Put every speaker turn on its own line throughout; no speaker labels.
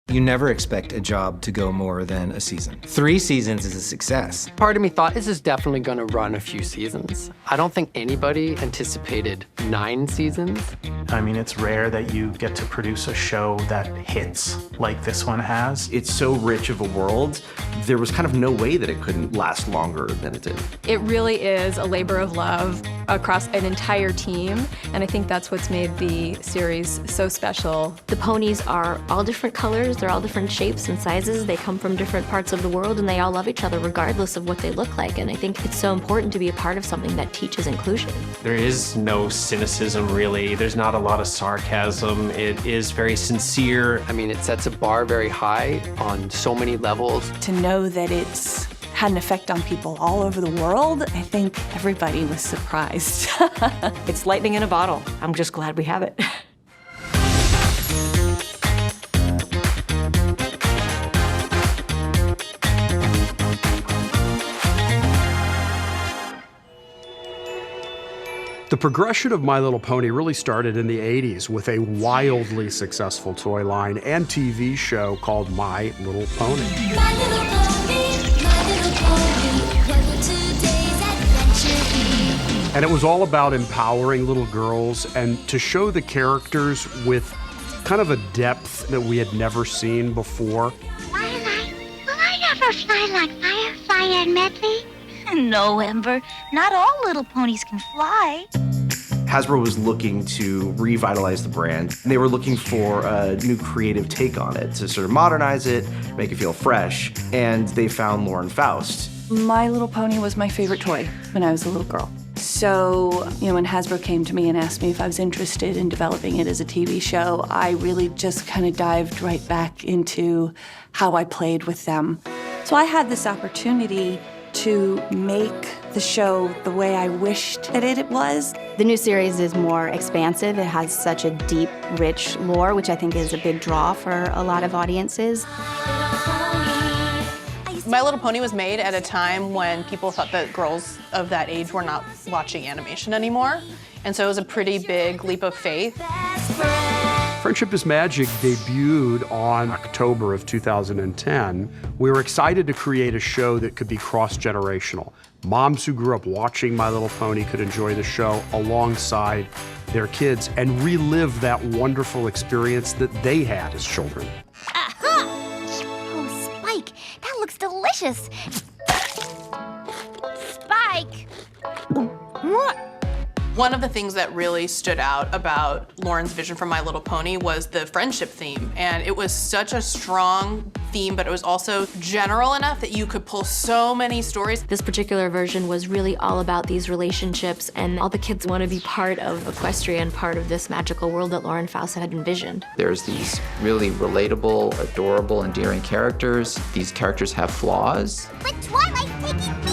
You never expect a job to go more than a season. 3 seasons is a success.
Part of me thought this is definitely gonna run a few seasons. I don't think anybody anticipated 9 seasons.
I mean, it's rare that you get to produce a show that hits like this one has.
It's so rich of a world, there was kind of no way that it couldn't last longer than it did.
It really is a labor of love across an entire team, and I think that's what's made the series so special.
The ponies are all different colors, they're all different shapes and sizes, they come from different parts of the world, and they all love each other regardless of what they look like, and I think it's so important to be a part of something that teaches inclusion.
There is no cynicism, really. There's not a lot of sarcasm. It is very sincere.
I mean, it sets a bar very high on so many levels.
To know that it's had an effect on people all over the world, I think everybody was surprised.
It's lightning in a bottle. I'm just glad we have it.
The progression of My Little Pony really started in the 80s with a wildly successful toy line and TV show called My Little Pony.
My little pony, my little pony, what will today's adventure be?
And it was all about empowering little girls and to show the characters with kind of a depth that we had never seen before.
Twilight, will I ever fly like Firefly and Medley? No, Ember. Not all little ponies can fly.
Hasbro was looking to revitalize the brand, and they were looking for a new creative take on it to sort of modernize it, make it feel fresh, and they found Lauren Faust.
My Little Pony was my favorite toy when I was a little girl. So, when Hasbro came to me and asked me if I was interested in developing it as a TV show, I really just kind of dived right back into how I played with them. So I had this opportunity to make the show the way I wished that it was.
The new series is more expansive. It has such a deep, rich lore, which I think is a big draw for a lot of audiences.
My Little Pony was made at a time when people thought that girls of that age were not watching animation anymore. And so it was a pretty big leap of faith.
Friendship is Magic debuted on October of 2010. We were excited to create a show that could be cross-generational. Moms who grew up watching My Little Pony could enjoy the show alongside their kids and relive that wonderful experience that they had as children.
Aha! Oh, Spike, that looks delicious. Spike! What?
One of the things that really stood out about Lauren's vision for My Little Pony was the friendship theme. And it was such a strong theme, but it was also general enough that you could pull so many stories.
This particular version was really all about these relationships, and all the kids want to be part of Equestria, part of this magical world that Lauren Faust had envisioned.
There's these really relatable, adorable, endearing characters. These characters have flaws.
But Twilight's taking me!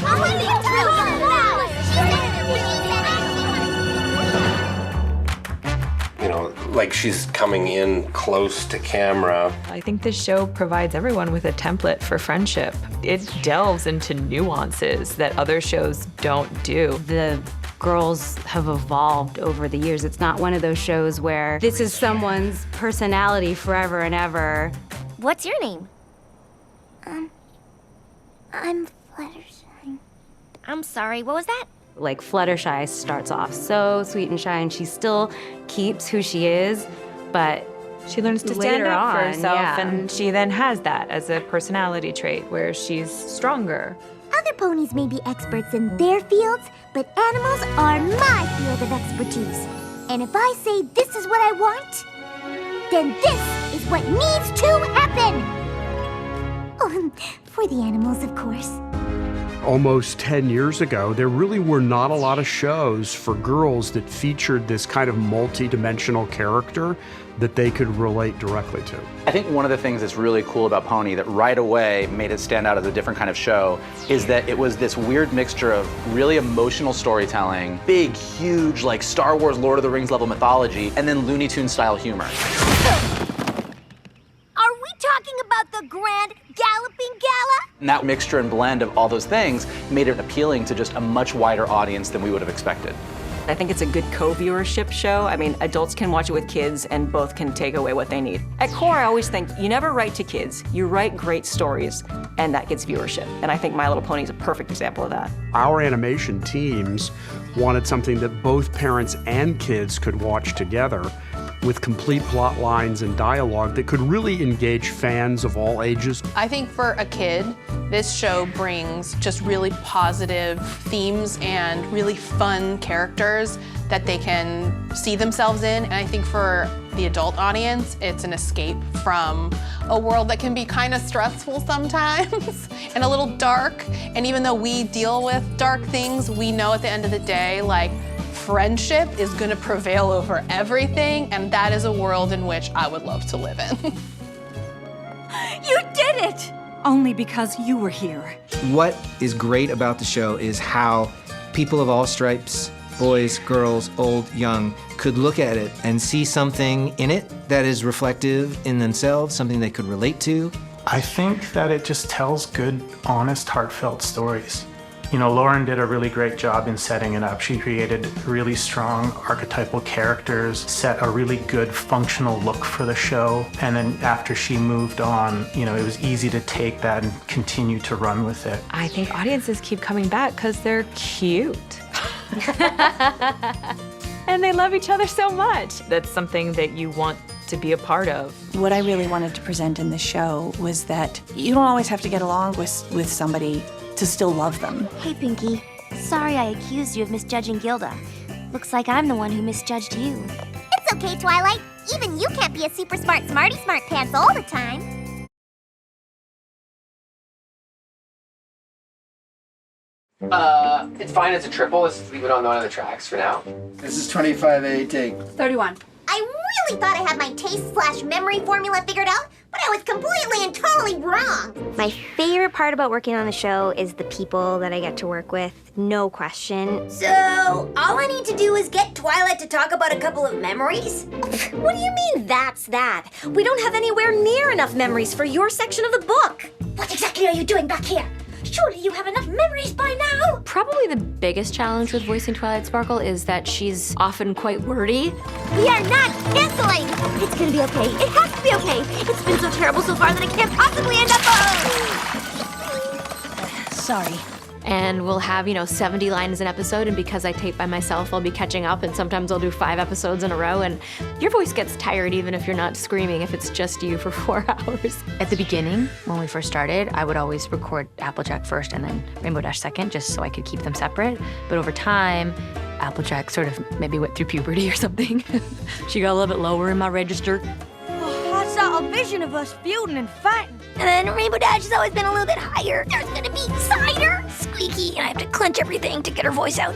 What are you talking about?
Like she's coming in close to camera.
I think this show provides everyone with a template for friendship. It delves into nuances that other shows don't do.
The girls have evolved over the years. It's not one of those shows where this is someone's personality forever and ever.
What's your name? I'm Fluttershy. I'm sorry, what was that?
Like Fluttershy starts off so sweet and shy, and she still keeps who she is, but
she learns to stand up for herself, and she then has that as a personality trait where she's stronger.
Other ponies may be experts in their fields, but animals are my field of expertise. And if I say this is what I want, then this is what needs to happen. Oh, for the animals, of course.
Almost 10 years ago, there really were not a lot of shows for girls that featured this kind of multi-dimensional character that they could relate directly to.
I think one of the things that's really cool about Pony that right away made it stand out as a different kind of show is that it was this weird mixture of really emotional storytelling, big, huge, like Star Wars, Lord of the Rings level mythology, and then Looney Tunes style humor.
Are we talking about the Grand Galloping Gala?
And that mixture and blend of all those things made it appealing to just a much wider audience than we would have expected.
I think it's a good co-viewership show. I mean, adults can watch it with kids and both can take away what they need. At core, I always think you never write to kids, you write great stories, and that gets viewership. And I think My Little Pony is a perfect example of that.
Our animation teams wanted something that both parents and kids could watch together, with complete plot lines and dialogue that could really engage fans of all ages.
I think for a kid, this show brings just really positive themes and really fun characters that they can see themselves in. And I think for the adult audience, it's an escape from a world that can be kind of stressful sometimes and a little dark. And even though we deal with dark things, we know at the end of the day, like, friendship is gonna prevail over everything, and that is a world in which I would love to live in.
You did it! Only because you were here.
What is great about the show is how people of all stripes, boys, girls, old, young, could look at it and see something in it that is reflective in themselves, something they could relate to.
I think that it just tells good, honest, heartfelt stories. You know, Lauren did a really great job in setting it up. She created really strong archetypal characters, set a really good functional look for the show, and then after she moved on, you know, it was easy to take that and continue to run with it.
I think audiences keep coming back because they're cute. And they love each other so much. That's something that you want to be a part of.
What I really wanted to present in the show was that you don't always have to get along with somebody to still love them.
Hey, Pinky. Sorry I accused you of misjudging Gilda. Looks like I'm the one who misjudged you. It's okay, Twilight. Even you can't be a super smart smarty smart pants all the time.
It's fine as a triple. Let's leave it on one of the tracks for now.
This is 25A take.
31.
I really thought I had my taste/memory formula figured out, but I was completely and totally wrong.
My favorite part about working on the show is the people that I get to work with, no question.
So, all I need to do is get Twilight to talk about a couple of memories? What do you mean, that's that? We don't have anywhere near enough memories for your section of the book. What exactly are you doing back here? Surely you have enough memories by now!
Probably the biggest challenge with voicing Twilight Sparkle is that she's often quite wordy.
We are not canceling! It's gonna be okay. It has to be okay. It's been so terrible so far that it can't possibly end up.
Sorry. And we'll have, 70 lines an episode, and because I tape by myself, I'll be catching up, and sometimes I'll do 5 episodes in a row, and your voice gets tired even if you're not screaming, if it's just you for 4 hours. At the beginning, when we first started, I would always record Applejack first and then Rainbow Dash second, just so I could keep them separate. But over time, Applejack sort of maybe went through puberty or something. She got a little bit lower in my register.
I saw a vision of us feuding and fighting.
And then Rainbow Dash has always been a little bit higher. There's gonna be cider, squeaky, and I have to clench everything to get her voice out.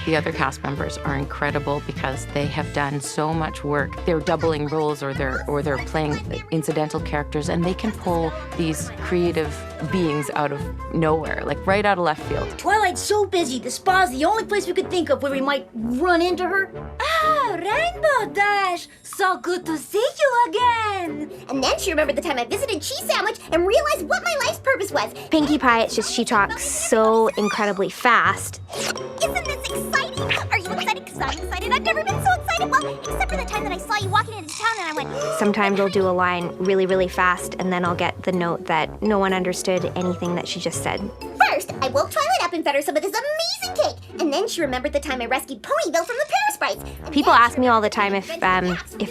The other cast members are incredible because they have done so much work. They're doubling roles or they're playing incidental characters, and they can pull these creative beings out of nowhere, like right out of left field.
Twilight's so busy, the spa's the only place we could think of where we might run into her. Ah, Rainbow Dash! So good to see you again!
And then she remembered the time I visited Cheese Sandwich and realized what my life's purpose was.
Pinkie Pie, it's just she talks so incredibly fast.
Isn't this exciting? Are you excited? Because I'm excited. I've never been so excited. Well, except for the time that I saw you walking into town and I went...
Sometimes I'll do a line really, really fast, and then I'll get the note that no one understood anything that she just said.
First, I woke Twilight up and fed her some of this amazing cake. And then she remembered the time I rescued Ponyville from the Parasprites.
People ask me all the time if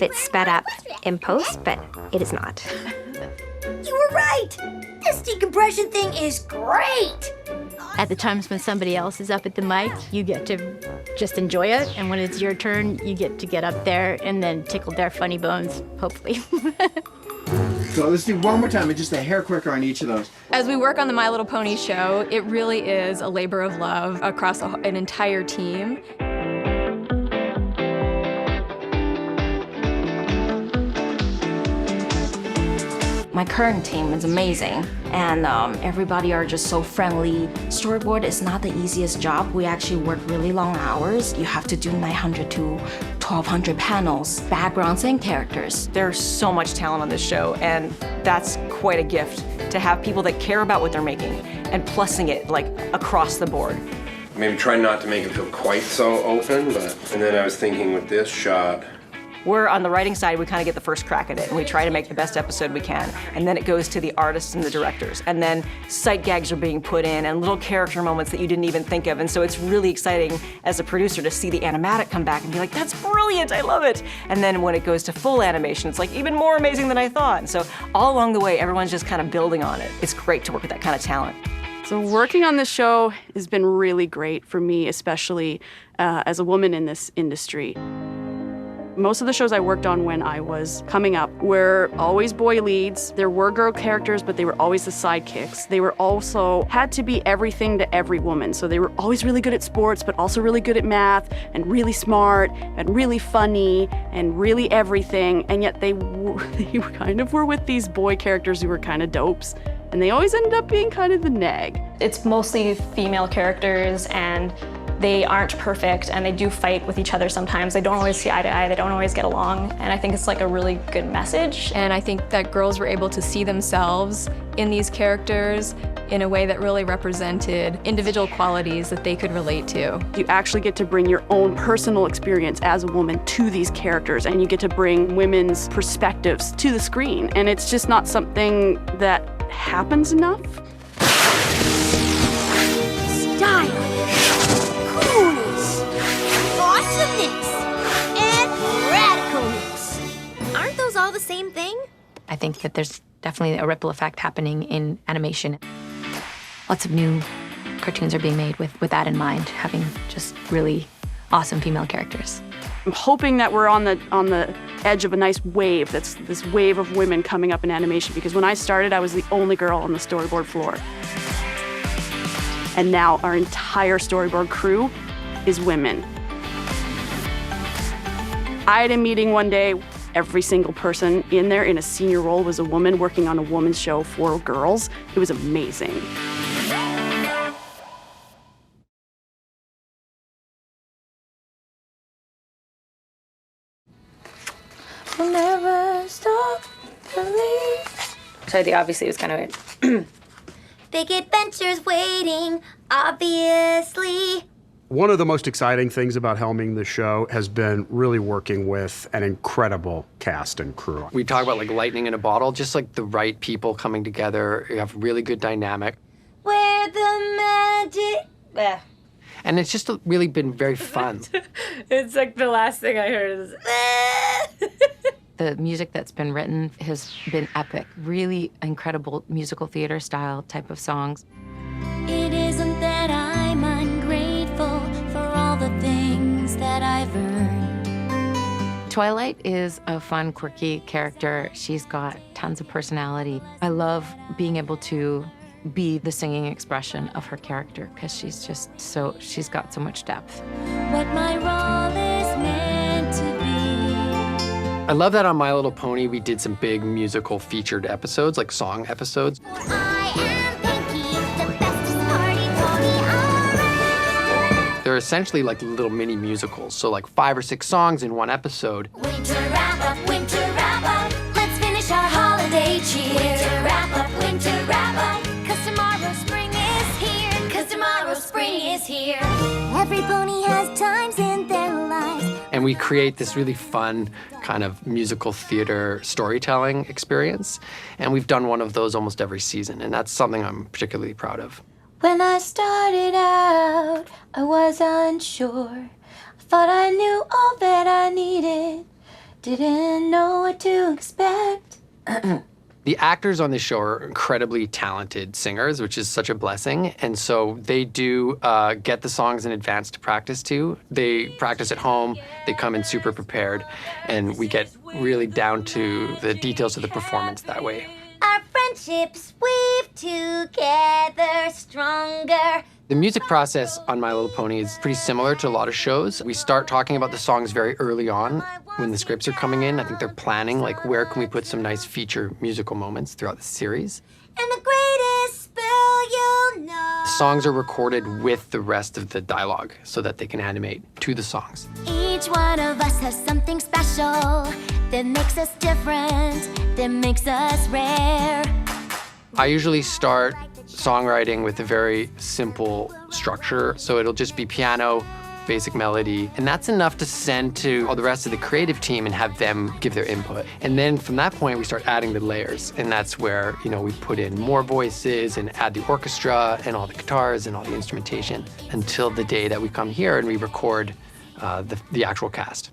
it's sped up in post, but it is not.
You were right! This decompression thing is great!
At the times when somebody else is up at the mic, you get to just enjoy it. And when it's your turn, you get to get up there and then tickle their funny bones, hopefully.
So let's do one more time, and just a hair quicker on each of those.
As we work on the My Little Pony show, it really is a labor of love across an entire team.
My current team is amazing, and everybody are just so friendly. Storyboard is not the easiest job. We actually work really long hours. You have to do 900 to 1,200 panels, backgrounds and characters.
There's so much talent on this show, and that's quite a gift to have people that care about what they're making and plussing it like across the board.
maybe try not to make it feel quite so open, and then I was thinking with this shot,
We're on the writing side, we kind of get the first crack at it, and we try to make the best episode we can. And then it goes to the artists and the directors. And then sight gags are being put in and little character moments that you didn't even think of. And so it's really exciting as a producer to see the animatic come back and be like, that's brilliant, I love it. And then when it goes to full animation, it's like even more amazing than I thought. And so all along the way, everyone's just kind of building on it. It's great to work with that kind of talent.
So working on this show has been really great for me, especially as a woman in this industry. Most of the shows I worked on when I was coming up were always boy leads. There were girl characters, but they were always the sidekicks. They were also had to be everything to every woman. So they were always really good at sports, but also really good at math and really smart and really funny and really everything. And yet they kind of were with these boy characters who were kind of dopes. And they always ended up being kind of the nag.
It's mostly female characters, and they aren't perfect, and they do fight with each other sometimes. They don't always see eye to eye, they don't always get along, and I think it's like a really good message.
And I think that girls were able to see themselves in these characters in a way that really represented individual qualities that they could relate to.
You actually get to bring your own personal experience as a woman to these characters, and you get to bring women's perspectives to the screen. And it's just not something that happens enough.
Style, coolness, awesomeness, and radicalness.
Aren't those all the same thing?
I think that there's definitely a ripple effect happening in animation. Lots of new cartoons are being made with that in mind, having just really awesome female characters.
I'm hoping that we're on the edge of a nice wave, that's this wave of women coming up in animation, because when I started, I was the only girl on the storyboard floor. And now our entire storyboard crew is women. I had a meeting one day, every single person in there in a senior role was a woman working on a woman's show for girls. It was amazing.
We'll never stop believing.
So obviously it was kind of
Big adventures waiting, obviously.
One of the most exciting things about helming the show has been really working with an incredible cast and crew.
We talk about like lightning in a bottle, just like the right people coming together. You have really good dynamic.
Where the magic.
And it's just really been very fun.
It's like the last thing I heard is.
The music that's been written has been epic, really incredible musical theater style type of songs.
It isn't that I'm ungrateful for all the things that I've earned.
Twilight is a fun, quirky character. She's got tons of personality. I love being able to be the singing expression of her character because she's got so much depth.
What my role is meant to be.
I love that on My Little Pony, we did some big musical featured episodes, like song episodes. They're essentially like little mini musicals, so like 5 or 6 songs in one episode.
Winter wrap up, let's finish our holiday cheer. Winter wrap up, 'cause tomorrow spring is here. 'Cause tomorrow spring is here. Every pony has times in their lives.
And we create this really fun kind of musical theater storytelling experience. And we've done one of those almost every season, and that's something I'm particularly proud of.
When I started out, I was unsure. I thought I knew all that I needed. Didn't know what to expect.
The actors on this show are incredibly talented singers, which is such a blessing. And so they do get the songs in advance to practice to. They practice at home, they come in super prepared, and we get really down to the details of the performance that way.
Our friendships weave together stronger.
The music process on My Little Pony is pretty similar to a lot of shows. We start talking about the songs very early on when the scripts are coming in. I think they're planning, like, where can we put some nice feature musical moments throughout the series.
And the greatest spell you'll know.
The songs are recorded with the rest of the dialogue so that they can animate to the songs.
Each one of us has something special that makes us different, that makes us rare.
I usually start songwriting with a very simple structure. So it'll just be piano, basic melody, and that's enough to send to all the rest of the creative team and have them give their input. And then from that point, we start adding the layers, and that's where, you know, we put in more voices and add the orchestra and all the guitars and all the instrumentation until the day that we come here and we record the actual cast.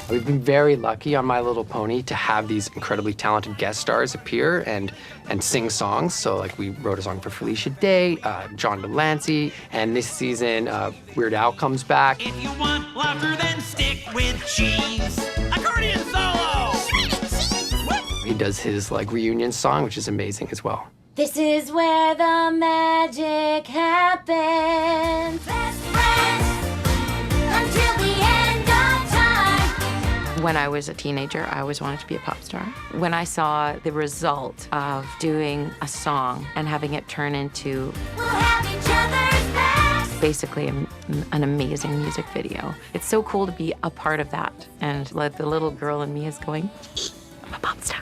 We've been very lucky on My Little Pony to have these incredibly talented guest stars appear and sing songs. So like we wrote a song for Felicia Day, John Delancey, and this season Weird Al comes back.
If you want laughter, then stick with cheese. Accordion solo!
He does his like reunion song, which is amazing as well.
This is where the magic happens. Best friends until the end of time.
When I was a teenager, I always wanted to be a pop star. When I saw the result of doing a song and having it turn into
we'll have each other's backs.
Basically an amazing music video, it's so cool to be a part of that. And like the little girl in me is going, I'm a pop star.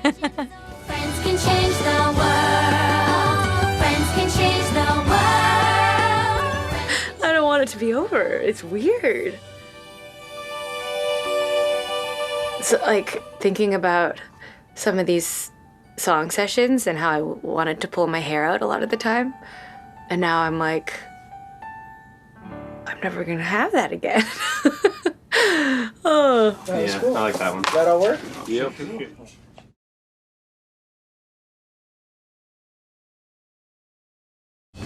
Friends can change the world. Friends can change the world.
I don't want it to be over. It's weird. So, like, thinking about some of these song sessions and how I wanted to pull my hair out a lot of the time. And now I'm like, I'm never gonna have that again. Oh.
Yeah, I like that one.
That all work?
Yep.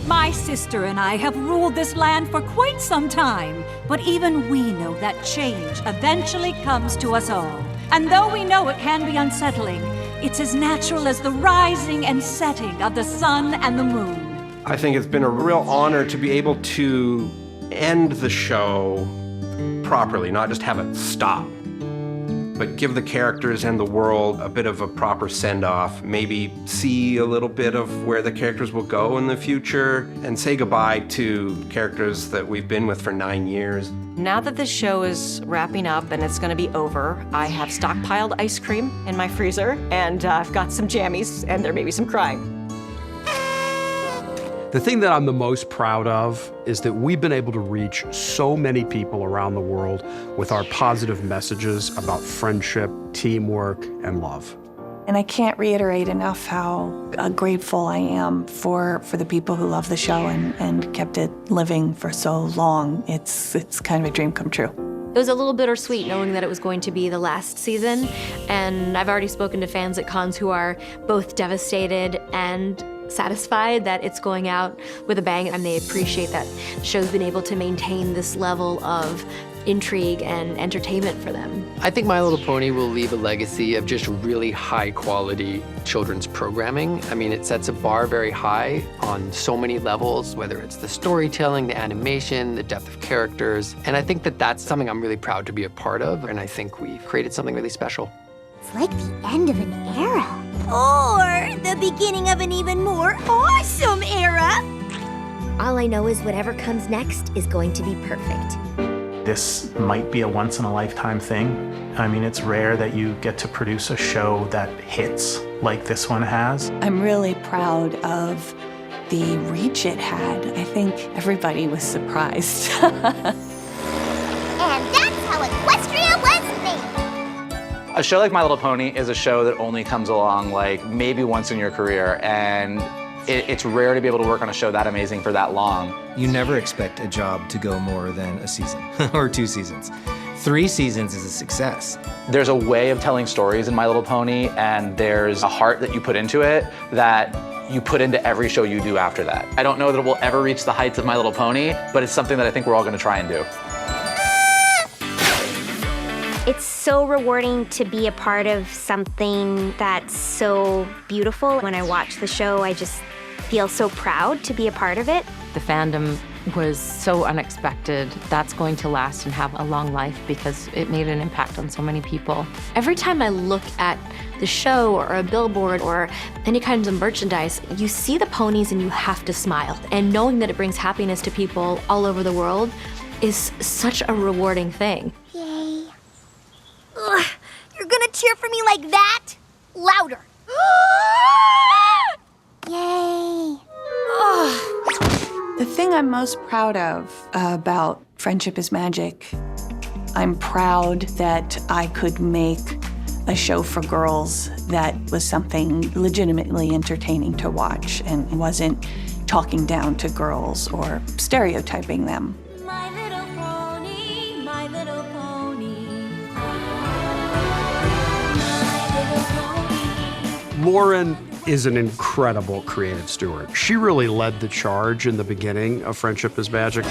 My sister and I have ruled this land for quite some time, but even we know that change eventually comes to us all. And though we know it can be unsettling, it's as natural as the rising and setting of the sun and the moon.
I think it's been a real honor to be able to end the show properly, not just have it stop, but give the characters and the world a bit of a proper send-off, maybe see a little bit of where the characters will go in the future, and say goodbye to characters that we've been with for 9 years.
Now that this show is wrapping up and it's gonna be over, I have stockpiled ice cream in my freezer, and I've got some jammies, and there may be some crying.
The thing that I'm the most proud of is that we've been able to reach so many people around the world with our positive messages about friendship, teamwork, and love.
And I can't reiterate enough how grateful I am for the people who love the show and kept it living for so long. It's kind of a dream come true.
It was a little bittersweet knowing that it was going to be the last season, and I've already spoken to fans at cons who are both devastated and satisfied that it's going out with a bang, and they appreciate that the show's been able to maintain this level of intrigue and entertainment for them.
I think My Little Pony will leave a legacy of just really high quality children's programming. I mean, it sets a bar very high on so many levels, whether it's the storytelling, the animation, the depth of characters. And I think that that's something I'm really proud to be a part of, and I think we've created something really special.
It's like the end of an era. Or the beginning of an even more awesome era. All I know is whatever comes next is going to be perfect.
This might be a once-in-a-lifetime thing. I mean, it's rare that you get to produce a show that hits like this one has.
I'm really proud of the reach it had. I think everybody was surprised.
And that's how Equestria was made.
A show like My Little Pony is a show that only comes along like maybe once in your career, and it's rare to be able to work on a show that amazing for that long.
You never expect a job to go more than a season or 2 seasons. 3 seasons is a success.
There's a way of telling stories in My Little Pony, and there's a heart that you put into it that you put into every show you do after that. I don't know that it will ever reach the heights of My Little Pony, but it's something that I think we're all gonna try and do.
It's so rewarding to be a part of something that's so beautiful. When I watch the show, I just feel so proud to be a part of it.
The fandom was so unexpected. That's going to last and have a long life because it made an impact on so many people.
Every time I look at the show or a billboard or any kinds of merchandise, you see the ponies and you have to smile. And knowing that it brings happiness to people all over the world is such a rewarding thing.
Yay. Ugh, you're gonna cheer for me like that? Louder. Yay!
The thing I'm most proud of about Friendship is Magic, I'm proud that I could make a show for girls that was something legitimately entertaining to watch and wasn't talking down to girls or stereotyping them.
My little pony, my little pony. My little pony.
Lauren is an incredible creative steward. She really led the charge in the beginning of Friendship is Magic.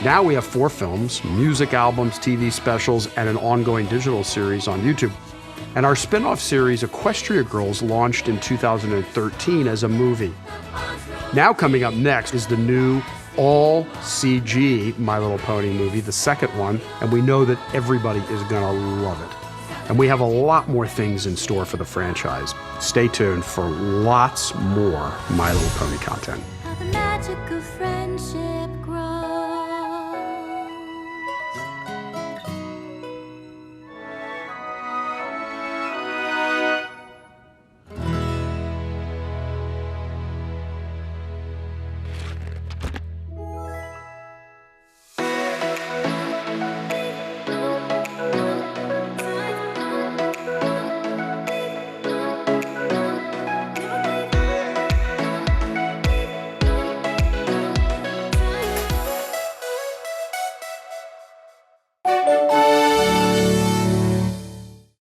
Now we have 4 films, music albums, TV specials, and an ongoing digital series on YouTube. And our spin-off series, Equestria Girls, launched in 2013 as a movie. Now coming up next is the new all CG My Little Pony movie, the second one, and we know that everybody is gonna love it. And we have a lot more things in store for the franchise. Stay tuned for lots more My Little Pony content.
The magic of friendship.